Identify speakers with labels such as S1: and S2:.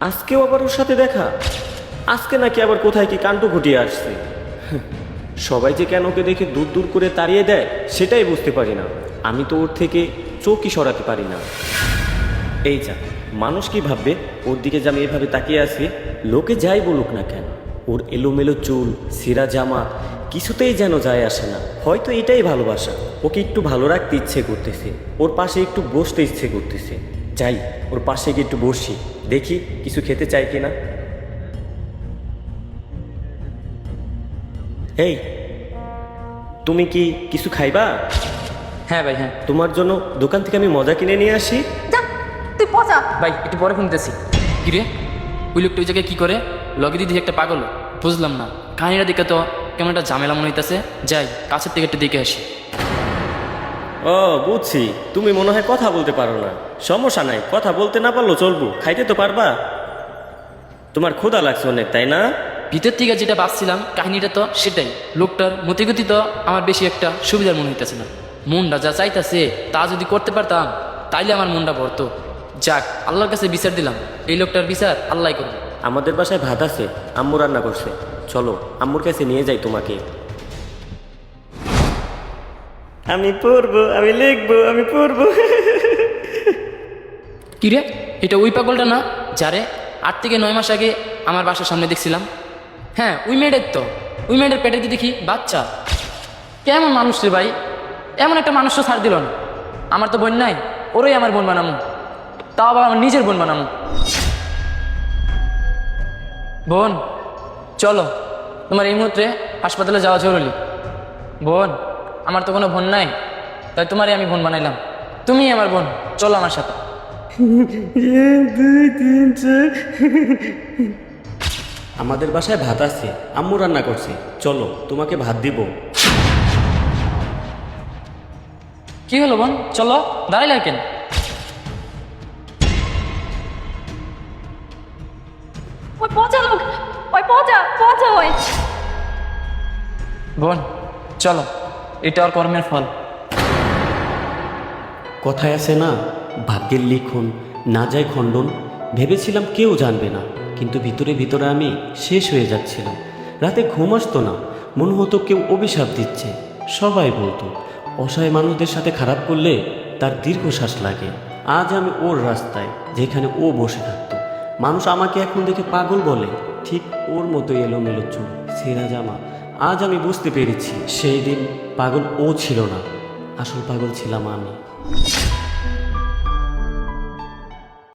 S1: আজকেও আবার ওর সাথে দেখা? আজকে নাকি আবার কোথায় কি কাণ্ড ঘটিয়ে আসছে। সবাই যে কেন ওকে দেখে দূর দূর করে তাড়িয়ে দেয় সেটাই বুঝতে পারি না। আমি তো ওর থেকে চোখই সরাতে পারি না। এই যা, মানুষ কি ভাববে ওর দিকে যে আমি এভাবে তাকিয়ে আছি? লোকে যাই বলুক না কেন, ওর এলোমেলো চুল, ছেঁড়া জামা কিছুতেই যেন যায় আসে না। হয়তো এটাই ভালোবাসা। ওকে একটু ভালো রাখতে ইচ্ছে করতেছে, ওর পাশে একটু বসতে ইচ্ছে করতেছে। যাই, ওর পাশে গিয়ে একটু বসি, দেখি কিছু খেতে চাই কিনা। এই, তুমি কি কিছু খাইবা?
S2: হ্যাঁ ভাই, হ্যাঁ।
S1: তোমার জন্য দোকান থেকে আমি মজা কিনে নিয়ে আসি।
S3: যা, তুই পচা।
S2: ভাই একটু পরে ফোন দিতেছি। কি রে, ওই লোকটা ওই জায়গায় কী করে? লগে দিদি একটা পাগল, বুঝলাম না। কাহিনীটা দেখে তো কেমন একটা ঝামেলা মনে হইতেছে। যাই, কাছের থেকে একটু দেখে আসি।
S1: ও বুঝছি, তুমি মনে হয় কথা বলতে পারো না। সমস্যা নাই, কথা বলতে না পারলেও চলবো, খাইতে তো পারবা। তোমার ক্ষুধা লাগছে অনেক, তাই না?
S2: ভিতর থেকে যেটা ভাবছিলাম কাহিনীটা তো সেটাই। লোকটার মতিগতি তো আমার বেশি একটা সুবিধার মনে হইতেছে না। মনটা যা চাইতেছে তা যদি করতে পারতাম তাইলে আমার মনটা ভরতো। যাক, আল্লাহর কাছে বিচার দিলাম, এই লোকটার বিচার আল্লাহ করবে।
S1: আমাদের বাসায় ভাত আছে, আম্মু রান্না করছে। চলো আম্মুর কাছে নিয়ে যাই তোমাকে। আমি পড়বো, আমি লিখবো, আমি পড়বো।
S2: কি রে, এটা ওই পাগলটা না যারে 8 থেকে 9 মাস আগে আমার বাসার সামনে দেখছিলাম? হ্যাঁ, ওই মেয়েটার তো। ওই মেয়েটার পেটে দিয়ে দেখি বাচ্চা। কেমন মানুষ রে ভাই, এমন একটা মানুষ তো ছাড় দিল না। আমার তো বোন নাই, ওরই আমার বোন বানামু, তাও আবার আমার নিজের বোন বানামু। বোন চলো, তোমার এই মুহূর্তে হাসপাতালে যাওয়া জরুরি। বোন, আমার তো কোনো বোন নাই, তাই তোমারই আমি বোন বানাইলাম। তুমিই আমার বোন, চলো আমার সাথে।
S1: আমাদের বাসায় ভাত আছে, আম্মু রান্না করছে। চলো তোমাকে ভাত দিব।
S2: কি হলো বোন, চলো, দাঁড়াইলে কেন?
S3: ওই পচা লোক, ওই পচা পচা ওই।
S2: বোন চলো, এটা ওর কর্মের ফল।
S1: কথায় আছে না, ভাগ্যের লিখন না যায় খণ্ডন। ভেবেছিলাম কেউ জানবে না, কিন্তু ভিতরে ভিতরে আমি শেষ হয়ে যাচ্ছিলাম। রাতে ঘুম আসতো না, মনে হতো কেউ অভিশাপ দিচ্ছে। সবাই বলতো অসহায় মানুষদের সাথে খারাপ করলে তার দীর্ঘশ্বাস লাগে। আজ আমি ওর রাস্তায়, যেখানে ও বসে থাকতো। মানুষ আমাকে এখন দেখে পাগল বলে, ঠিক ওর মতো এলোমেলো চুল, ছেঁড়া জামা। আজ আমি বুঝতে পেরেছি সেই দিন পাগল ও ছিল না, আসল পাগল ছিলাম আমি।